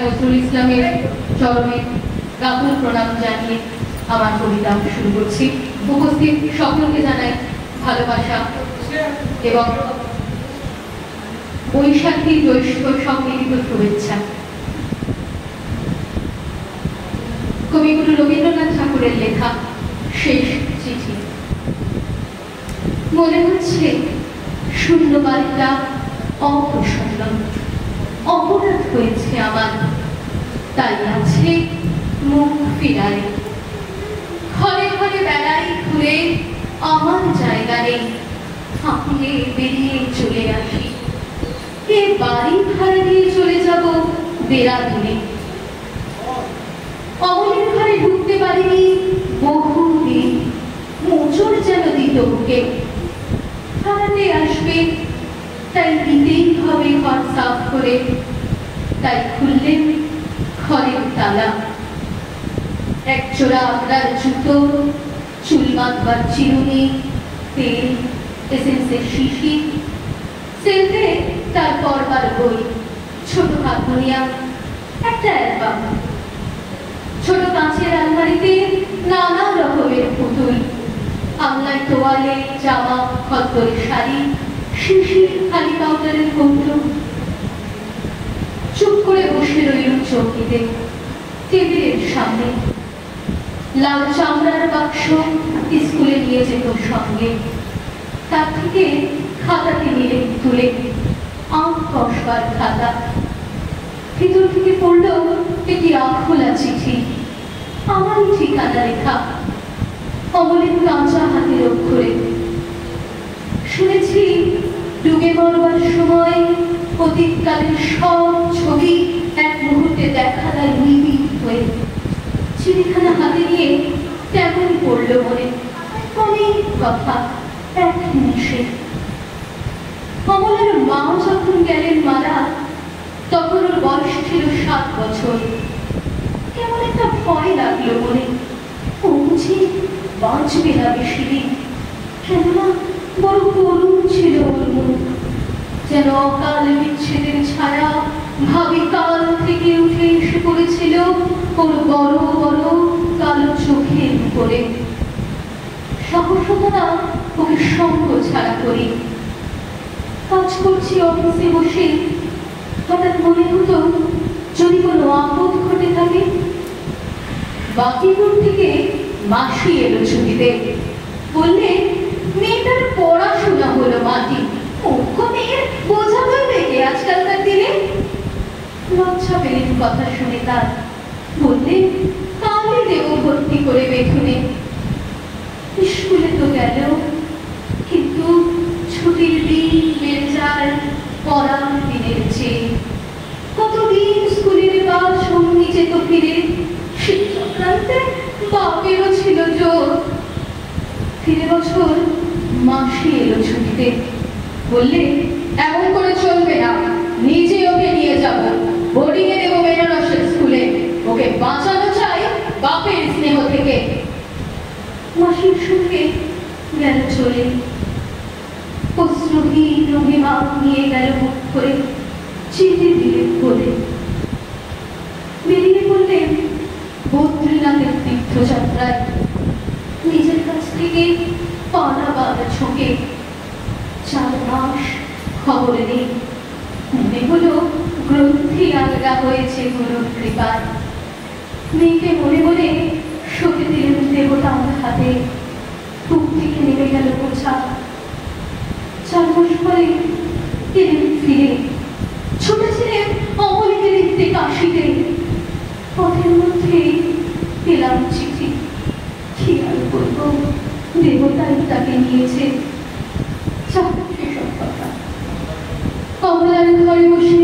নজরুল ইসলামের চরণে গাকুল প্রণাম জানিয়ে আমার কবিতা শুরু করছি। উপস্থিত সকলকে জানাই ভালোবাসা এবং বৈশাখী জ্যৈষ্ঠ সম্মিলিত শুভেচ্ছা। কবিগুরু রবীন্দ্রনাথ ঠাকুরের লেখা শেষ চিঠি। মনে হচ্ছে শূন্য বাড়িটা অপ্রসন্ন, অপরাধ হয়েছে আমার, তাই আছে মুখ ফিরায়। ঘরে ঘরে বেড়াই ঘুরে আমার জায়গা নেই, হাঁপিয়ে বেরিয়ে চলে আসি। এ বাড়ি ভাড়া দিয়ে চলে যাব দেরাদুনে। অমলের ঘরে ঢুকতে পারিনি বহুদিন, মোচড় যেন দিত বুকে। ভাড়াতে আসবে তাই দিতেই হবে ঘর সাফ করে, তাই খুললেন ঘরের তালা। এক জোড়া আপনার জুতো, চুল বাঁধবার চিরুনি, তেল, এসেন্সের শিশি, সেলফে তার পড়বার বই, ছোট হারমোনিয়াম, একটা অ্যালবাম। ছোট কাঁচের আলমারিতে নানা রকমের পুতুল, আমলায় তোয়ালে, জামা, খদ্দরের শাড়ি, শিশির খালি পাউডারের কৌটো। চুপ করে বসে রইল চৌকিতে, টেবিলের সামনে। লাল চামড়ার বাক্স স্কুলে নিয়ে যেত সঙ্গে, তার থেকে খাতাটি নিলে তুলে, আঁক কষবার খাতা। ভিতর থেকে পড়ল একটি আখোলা চিঠি, আমারই ঠিকানা লেখা, অমলের কাঁচা হাতের অক্ষরে। শুনেছি ডুবে মরবার সময় অতীতকালের সব ছবি এক মুহূর্তে দেখা দেয় নিবিড় হয়ে। চিঠিখানা হাতে নিয়ে তেমনই পড়ল মনে, অনেক কথা এক নিমিষে। অমলের মা যখন গেলেন মারা, তখন ওর বয়স ছিল 7 বছর। কেমন একটা ভয় লাগলো মনে, ও বুঝি বাঁচবে না বেশি দিন। কেননা বড় করুণ ছিল ওর মুখ, যেন অকাল বিচ্ছেদের ছায়া ভাবি কাল থেকে উঠে এসে পড়েছিল ওর বড় বড় কালো চোখের উপরে। সহসতা ওকে সঙ্গ ছাড়া করি। কাজ করছি অফিসে বসে, হঠাৎ মনে হতো যদি কোনো আপদ ঘটে থাকে। বাকিপুর থেকে মাসি এলো ছুটিতে, বললে মেয়েটার পড়াশোনা হলো মাটি, মুখ্য মেয়ের বোঝা বলবে কে আজকালকার দিনে। লজ্জা পেলেন কথা শুনে তার, বললে কালই দেব ভর্তি করে বেথুনে। স্কুলে তো গেল, কিন্তু ছুটির দিন বেড়ে যায় পড়ার দিনের চেয়ে। কতদিন স্কুলের বাস সঙ্গী যেত ফিরে, শিক্ষাক্রান্তে বাপেরও ছিল জোর। ফিরে বছর মাসি এলো ছুটিতে, বললে এমন করে চলবে না, নিজে ওকে নিয়ে যাব, বোর্ডিং এ দেবো বেনারসের স্কুলে, ওকে বাঁচানো চাই বাপের স্নেহ থেকে। মাসির সুখে গেল চলে, অশ্রুহীন অভিমান নিয়ে গেল মুখ করে, চিঠি দিলে বলে। বেরিয়ে পড়লেন বদ্রীনাথের তীর্থযাত্রায়, নিজের কাছ থেকে পানা বাঁধা ছোঁকে। 4 মাস খবর নেই, মনে হলো গ্রন্থি আলগা হয়েছে গুরুর কৃপায়। মেয়েকে মনে মনে সঁপে দিলেন দেবতা আমার হাতে, বুক থেকে নেমে গেল বোঝা। 4 মাস পরে এলেন ফিরে, ছুটেছিলেন অমলকে দেখতে কাশিতে। পথের মধ্যে পেলাম চিঠি, কি আর বলবো, দেবতাই তাকে নিয়েছে। সেসব কথা কমলার ঘরে বসে